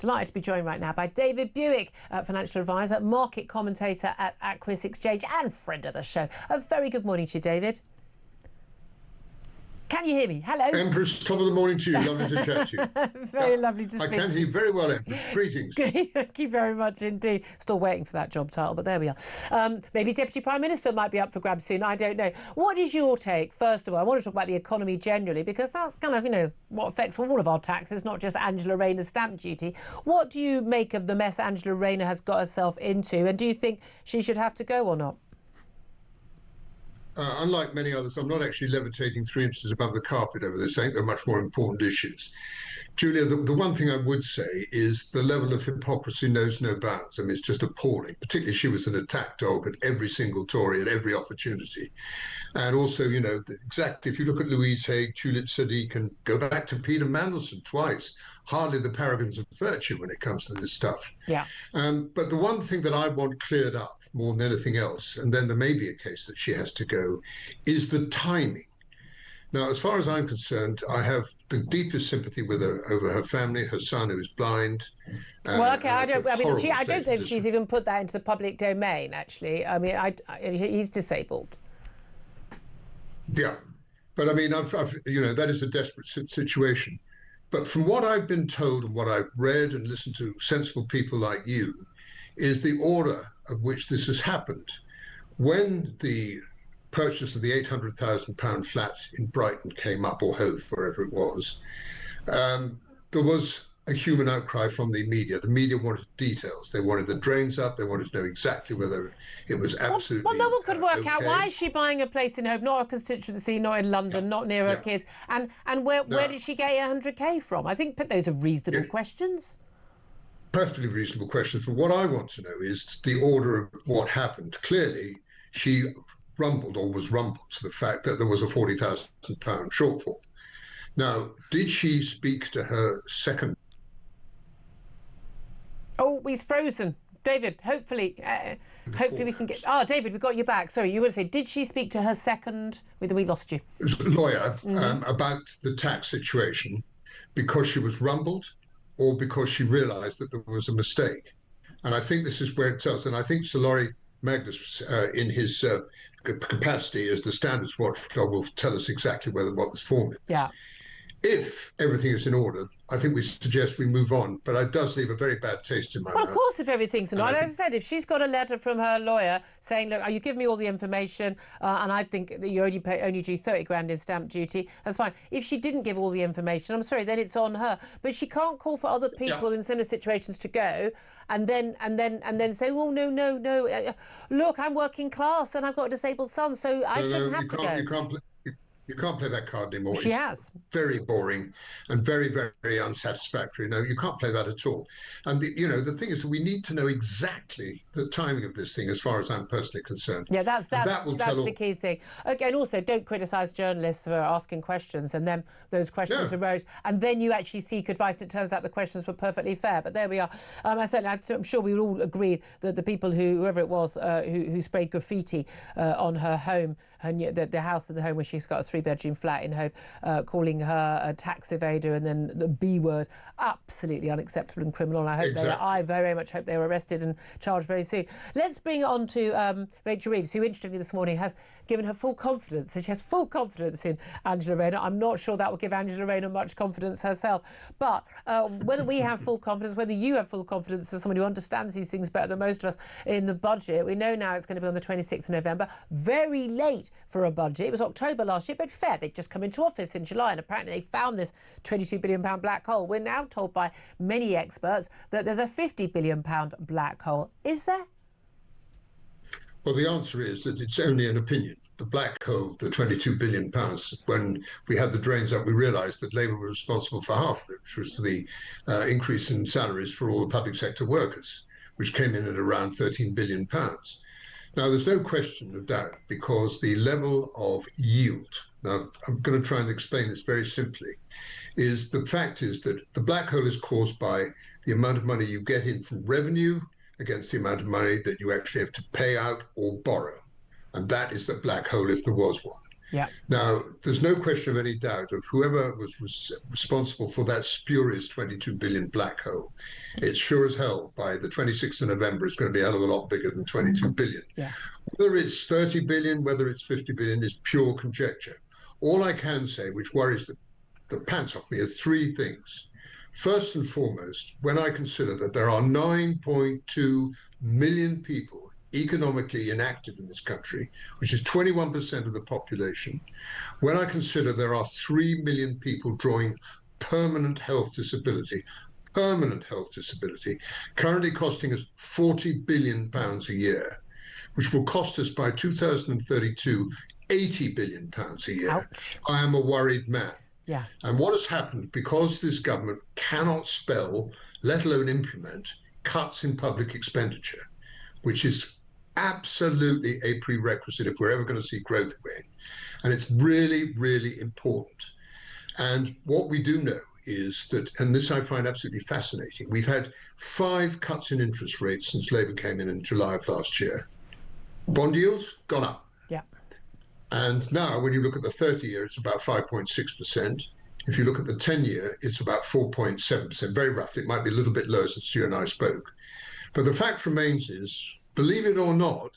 Delighted to be joined right now by David Buik, financial advisor, market commentator at Aquis Exchange and friend of the show. A very good morning to you, David. Can you hear me? Hello. Empress, top of the morning to you. Lovely to chat to you. Very lovely to speak to you. I can hear you very well, Empress. Greetings. Thank you very much indeed. Still waiting for that job title, but there we are. Maybe Deputy Prime Minister might be up for grabs soon. I don't know. What is your take? First of all, I want to talk about the economy generally, because that's kind of, you know, what affects all of our taxes, not just Angela Rayner's stamp duty. What do you make of the mess Angela Rayner has got herself into, and do you think she should have to go or not? Unlike many others, I'm not actually levitating 3 inches above the carpet over this. I think there are much more important issues. Julia, the one thing I would say is the level of hypocrisy knows no bounds. I mean, it's just appalling. Particularly, she was an attack dog at every single Tory at every opportunity. And also, you know, exactly, if you look at Louise Haigh, Tulip Sadiq, and go back to Peter Mandelson twice, hardly the paragons of virtue when it comes to this stuff. Yeah. But the one thing that I want cleared up more than anything else, and then there may be a case that she has to go, is the timing. Now, as far as I'm concerned, I have the deepest sympathy with her over her family, her son who is blind. Well, okay, I don't know if she's even put that into the public domain, actually. I mean, he's disabled. Yeah, but I mean, you know, that is a desperate situation. But from what I've been told and what I've read and listened to sensible people like you, is the order of which this has happened. When the purchase of the £800,000 flat in Brighton came up, or Hove, wherever it was, there was a human outcry from the media. The media wanted details. They wanted the drains up. They wanted to know exactly whether it was absolutely well, no one could work okay. out. Why is she buying a place in Hove, not a constituency, not in London, not near her kids? And where did she get 100k from? I think those are reasonable questions. Perfectly reasonable questions. But what I want to know is the order of what happened. Clearly, she rumbled or was rumbled to the fact that there was a £40,000 shortfall. Now, did she speak to her second? Oh, he's frozen. David, hopefully we can get... Oh, David, we got you back. Sorry, you were going to say, did she speak to her second... We lost you. Lawyer about the tax situation because she was rumbled or because she realised that there was a mistake? And I think this is where it tells. And I think Sir Laurie Magnus, in his capacity as the standards watchdog, will tell us exactly what this form is. Yeah. If everything is in order, I think we suggest we move on. But it does leave a very bad taste in my mouth. Well, of course, if everything's in order. As I said, if she's got a letter from her lawyer saying, look, you give me all the information, and I think that you only due 30 grand in stamp duty, that's fine. If she didn't give all the information, I'm sorry, then it's on her. But she can't call for other people in similar situations to go and then say, oh, no. Look, I'm working class and I've got a disabled son, so I shouldn't have to go. You can't play that card anymore. She has. Very boring and very, very unsatisfactory. No, you can't play that at all. And, the thing is that we need to know exactly the timing of this thing as far as I'm personally concerned. Yeah, that's the key thing. Okay, and also don't criticise journalists for asking questions and then those questions arose and then you actually seek advice and it turns out the questions were perfectly fair. But there we are. I'm sure we would all agree that the people whoever it was who sprayed graffiti on her home, the house of the home where she's got a 3-bedroom flat in Hove, calling her a tax evader and then the B word, absolutely unacceptable and criminal. And I very much hope they were arrested and charged very soon. Let's bring it on to Rachel Reeves, who interestingly this morning has given her full confidence, and she has full confidence in Angela Rayner. I'm not sure that will give Angela Rayner much confidence herself. But whether we have full confidence, whether you have full confidence as someone who understands these things better than most of us in the budget, we know now it's going to be on the 26th of November. Very late for a budget. It was October last year, but to be fair, they'd just come into office in July, and apparently they found this £22 billion black hole. We're now told by many experts that there's a £50 billion black hole. Is there? Well, the answer is that it's only an opinion. The black hole, the £22 billion, when we had the drains up, we realised that Labour was responsible for half of it, which was the increase in salaries for all the public sector workers, which came in at around £13 billion. Now, there's no question of doubt, because the level of yield, now I'm going to try and explain this very simply, is the fact is that the black hole is caused by the amount of money you get in from revenue against the amount of money that you actually have to pay out or borrow. And that is the black hole if there was one. Yeah. Now, there's no question of any doubt of whoever was responsible for that spurious 22 billion black hole. It's sure as hell by the 26th of November, it's going to be a hell of a lot bigger than 22 billion. Yeah. Whether it's 30 billion, whether it's 50 billion is pure conjecture. All I can say, which worries the pants off me, are three things. First and foremost, when I consider that there are 9.2 million people economically inactive in this country, which is 21% of the population, when I consider there are 3 million people drawing permanent health disability, currently costing us £40 billion a year, which will cost us by 2032 £80 billion a year. Ouch. I am a worried man. Yeah. And what has happened, because this government cannot spell, let alone implement, cuts in public expenditure, which is absolutely a prerequisite if we're ever going to see growth again. And it's really, really important. And what we do know is that, and this I find absolutely fascinating, we've had 5 cuts in interest rates since Labour came in July of last year. Bond yields gone up. Yeah. And now when you look at the 30-year, it's about 5.6%. If you look at the 10-year, it's about 4.7%, very roughly. It might be a little bit lower since you and I spoke. But the fact remains is, believe it or not,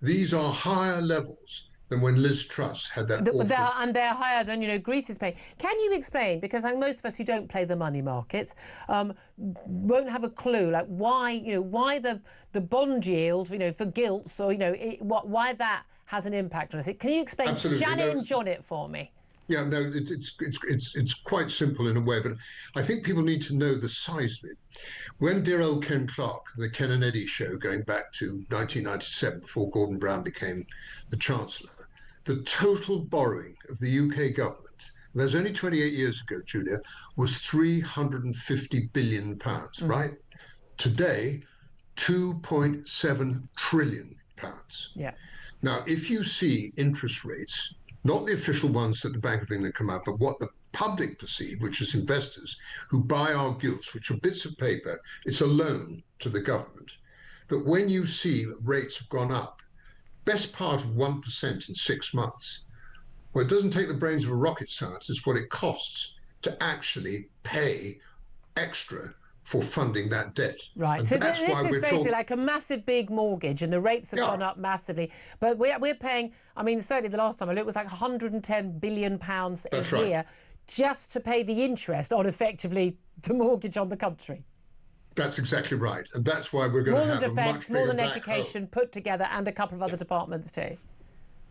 these are higher levels than when Liz Truss had that awful... And they're higher than, Greece is paying. Can you explain, because like most of us who don't play the money markets won't have a clue, like why the bond yield, for gilts, or, why that has an impact on us. Can you explain Absolutely. Janet and John it for me? Yeah, no, it's quite simple in a way, but I think people need to know the size of it. When dear old Ken Clarke, the Ken and Eddie show, going back to 1997, before Gordon Brown became the Chancellor, the total borrowing of the UK government, there's only 28 years ago, Julia, was £350 billion, right? Today, £2.7 trillion. Yeah. Now, if you see interest rates, not the official ones that the Bank of England come out, but what the public perceive, which is investors who buy our gilts, which are bits of paper, it's a loan to the government, that when you see rates have gone up, best part of 1% in 6 months, well, it doesn't take the brains of a rocket scientist. It's what it costs to actually pay extra for funding that debt. Right. And so this is basically like a massive big mortgage, and the rates have gone up massively. But we're paying, certainly the last time I looked, it was like £110 billion a year just to pay the interest on effectively the mortgage on the country. That's exactly right. And that's why we're going to have more than defence, more than black education hole put together, and a couple of other departments too.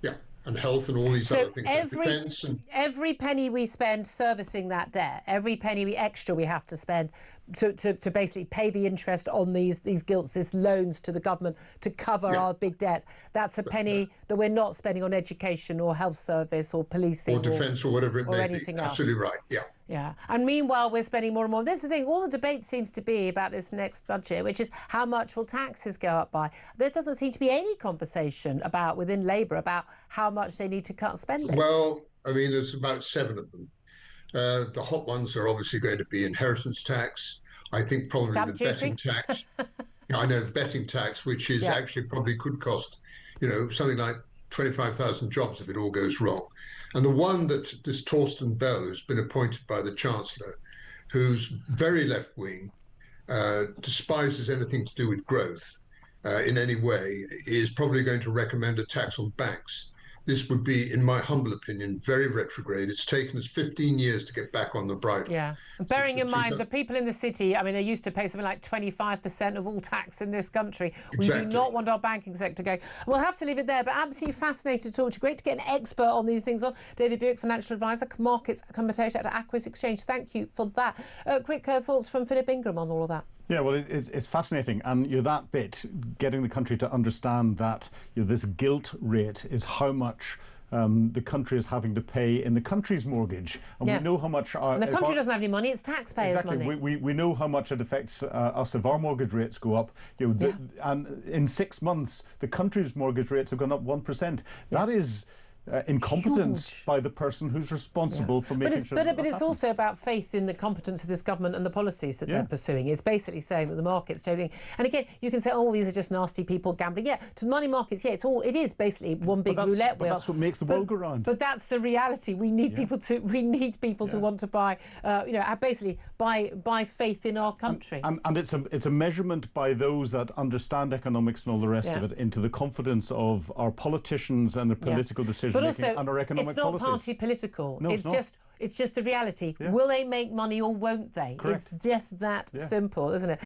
Yeah. And health and all these other things. Every penny we spend servicing that debt, every penny extra we have to spend to basically pay the interest on these gilts, these loans to the government to cover our big debt, that's a penny that we're not spending on education or health service or policing or defence or whatever it may be. Anything else. Absolutely right. Yeah. Yeah. And meanwhile, we're spending more and more. There's the thing, all the debate seems to be about this next budget, which is how much will taxes go up by? There doesn't seem to be any conversation within Labour about how much they need to cut spending. Well, there's about 7 of them. The hot ones are obviously going to be inheritance tax. I think probably the betting tax. I know the betting tax, which is actually probably could cost, something like 25,000 jobs if it all goes wrong. And the one that this Torsten Bell, who's been appointed by the Chancellor, who's very left-wing, despises anything to do with growth in any way, is probably going to recommend a tax on banks. This would be, in my humble opinion, very retrograde. It's taken us 15 years to get back on the bridle. Yeah. Bearing in mind, the people in the city, they used to pay something like 25% of all tax in this country. We do not want our banking sector going. We'll have to leave it there, but absolutely fascinated to talk to you. Great to get an expert on these things on. David Buik, financial advisor, markets commentator at Aquis Exchange. Thank you for that. Quick thoughts from Philip Ingram on all of that. Yeah, well, it's fascinating, and that bit, getting the country to understand that this gilt rate is how much the country is having to pay in the country's mortgage, and we know how much and the country doesn't have any money; it's taxpayers' money. We know how much it affects us if our mortgage rates go up. And in 6 months, the country's mortgage rates have gone up 1%. incompetence by the person who's responsible for making sure But it's also about faith in the competence of this government and the policies that they're pursuing. It's basically saying that the market's trading. And again, you can say, oh, these are just nasty people gambling. Yeah, to money markets, yeah, it is basically one big roulette wheel. But that's what makes the world go round. But that's the reality. We need people to want to buy, basically buy faith in our country. And it's a measurement by those that understand economics and all the rest of it into the confidence of our politicians and their political decision making and our economic policies. It's not party political. No, it's just the reality. Will they make money or won't they? Correct. It's just that simple, isn't it?